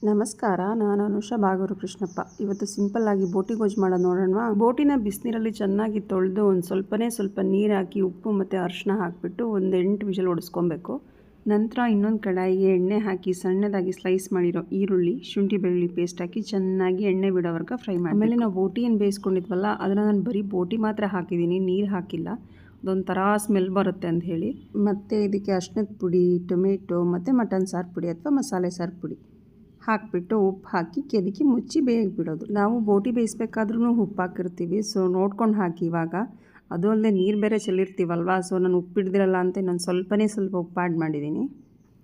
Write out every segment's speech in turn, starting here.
ನಮಸ್ಕಾರ, ನಾನು ಅನುಷಾ ಬಾಗೂರು ಕೃಷ್ಣಪ್ಪ. ಇವತ್ತು ಸಿಂಪಲ್ಲಾಗಿ ಬೋಟಿ ಗೊಜ್ಜು ಮಾಡೋದು ನೋಡೋಣ. ಬೋಟಿನ ಬಿಸಿನೀರಲ್ಲಿ ಚೆನ್ನಾಗಿ ತೊಳೆದು ಒಂದು ಸ್ವಲ್ಪ ನೀರು ಹಾಕಿ ಉಪ್ಪು ಮತ್ತು ಅರಿಶಿನ ಹಾಕಿಬಿಟ್ಟು ಒಂದು 8 ವಿಷಲ್ ಹೊಡಿಸ್ಕೊಬೇಕು. ನಂತರ ಇನ್ನೊಂದು ಕಡಾಯಿಗೆ ಎಣ್ಣೆ ಹಾಕಿ ಸಣ್ಣದಾಗಿ ಸ್ಲೈಸ್ ಮಾಡಿರೋ ಈರುಳ್ಳಿ, ಶುಂಠಿ ಬೆಳ್ಳುಳ್ಳಿ ಪೇಸ್ಟ್ ಹಾಕಿ ಚೆನ್ನಾಗಿ ಎಣ್ಣೆ ಬಿಡೋವರೆಗೆ ಫ್ರೈ ಮಾಡಿ. ಆಮೇಲೆ ನಾವು ಬೋಟಿ ಏನು ಬೇಯಿಸ್ಕೊಂಡಿದ್ವಲ್ಲ ಅದನ್ನು ನಾನು ಬರೀ ಬೋಟಿ ಮಾತ್ರ ಹಾಕಿದ್ದೀನಿ, ನೀರು ಹಾಕಿಲ್ಲ. ಅದೊಂಥರ ಸ್ಮೆಲ್ ಬರುತ್ತೆ ಅಂತ ಹೇಳಿ. ಮತ್ತು ಇದಕ್ಕೆ ಅರಿಶಿನದ ಪುಡಿ, ಟೊಮೆಟೊ ಮತ್ತು ಮಟನ್ ಸಾರು ಪುಡಿ ಅಥವಾ ಮಸಾಲೆ ಸಾರು ಪುಡಿ ಹಾಕಿಬಿಟ್ಟು ಉಪ್ಪು ಹಾಕಿ ಕೆದಕಿ ಮುಚ್ಚಿ ಬೇಗ ಬಿಡೋದು. ನಾವು ಬೋಟಿ ಬೇಯಿಸ್ಬೇಕಾದ್ರೂ ಉಪ್ಪು ಹಾಕಿರ್ತೀವಿ, ಸೊ ನೋಡ್ಕೊಂಡು ಹಾಕಿ. ಇವಾಗ ಅದು ಅಲ್ಲದೆ ನೀರು ಬೇರೆ ಚೆಲ್ಲಿರ್ತೀವಲ್ವ, ಸೊ ನಾನು ಉಪ್ಪು ಹಿಡ್ದಿರಲ್ಲ ಅಂತ ನಾನು ಸ್ವಲ್ಪ ಉಪ್ಪು ಆ್ಯಡ್ ಮಾಡಿದ್ದೀನಿ.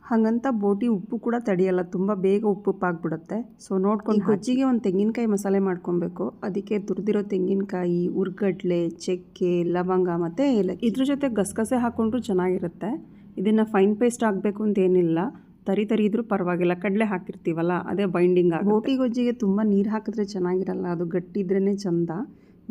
ಹಾಗಂತ ಬೋಟಿ ಉಪ್ಪು ಕೂಡ ತಡೆಯಲ್ಲ, ತುಂಬ ಬೇಗ ಉಪ್ಪಾಗ್ಬಿಡುತ್ತೆ. ಸೊ ನೋಡ್ಕೊಂಡು ಗೊಜ್ಜಿಗೆ ಒಂದು ತೆಂಗಿನಕಾಯಿ ಮಸಾಲೆ ಮಾಡ್ಕೊಬೇಕು. ಅದಕ್ಕೆ ತುರಿದಿರೋ ತೆಂಗಿನಕಾಯಿ, ಉರ್ಗಡ್ಲೆ, ಚಕ್ಕೆ, ಲವಂಗ ಮತ್ತು ಏಲಕ್ಕಿ, ಇದ್ರ ಜೊತೆ ಗಸಗಸೆ ಹಾಕ್ಕೊಂಡ್ರೂ ಚೆನ್ನಾಗಿರುತ್ತೆ. ಇದನ್ನು ಫೈನ್ ಪೇಸ್ಟ್ ಆಗಬೇಕು ಅಂತ ಏನಿಲ್ಲ, ತರಿ ಇದ್ರೂ ಪರವಾಗಿಲ್ಲ, ಕಡಲೆ ಹಾಕಿರ್ತೀವಲ್ಲ ಅದೇ ಬೈಂಡಿಂಗ್ ಆಗುತ್ತೆ. ಬೋಟಿ ಗೊಜ್ಜಿಗೆ ತುಂಬ ನೀರು ಹಾಕಿದ್ರೆ ಚೆನ್ನಾಗಿರಲ್ಲ, ಅದು ಗಟ್ಟಿದ್ರೇ ಚಂದ.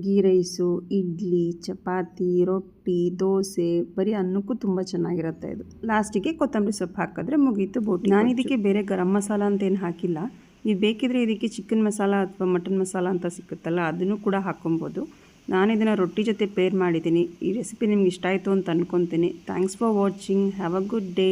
ಗೀ ರೈಸು, ಇಡ್ಲಿ, ಚಪಾತಿ, ರೊಟ್ಟಿ, ದೋಸೆ, ಬರೀ ಅನ್ನಕ್ಕೂ ತುಂಬ ಚೆನ್ನಾಗಿರುತ್ತೆ ಇದು. ಲಾಸ್ಟಿಗೆ ಕೊತ್ತಂಬರಿ ಸೊಪ್ಪು ಹಾಕಿದ್ರೆ ಮುಗೀತು ಬೋಟಿ. ನಾನು ಇದಕ್ಕೆ ಬೇರೆ ಗರಂ ಮಸಾಲ ಅಂತ ಏನು ಹಾಕಿಲ್ಲ. ನೀವು ಬೇಕಿದ್ರೆ ಇದಕ್ಕೆ ಚಿಕನ್ ಮಸಾಲ ಅಥವಾ ಮಟನ್ ಮಸಾಲ ಅಂತ ಸಿಕ್ಕುತ್ತಲ್ಲ ಅದನ್ನು ಕೂಡ ಹಾಕ್ಕೊಬೋದು. ನಾನು ಇದನ್ನು ರೊಟ್ಟಿ ಜೊತೆ ಪೇರ್ ಮಾಡಿದ್ದೀನಿ. ಈ ರೆಸಿಪಿ ನಿಮ್ಗೆ ಇಷ್ಟ ಆಯಿತು ಅಂತ ಅಂದ್ಕೊತೀನಿ. Thanks for watching. Have a good day.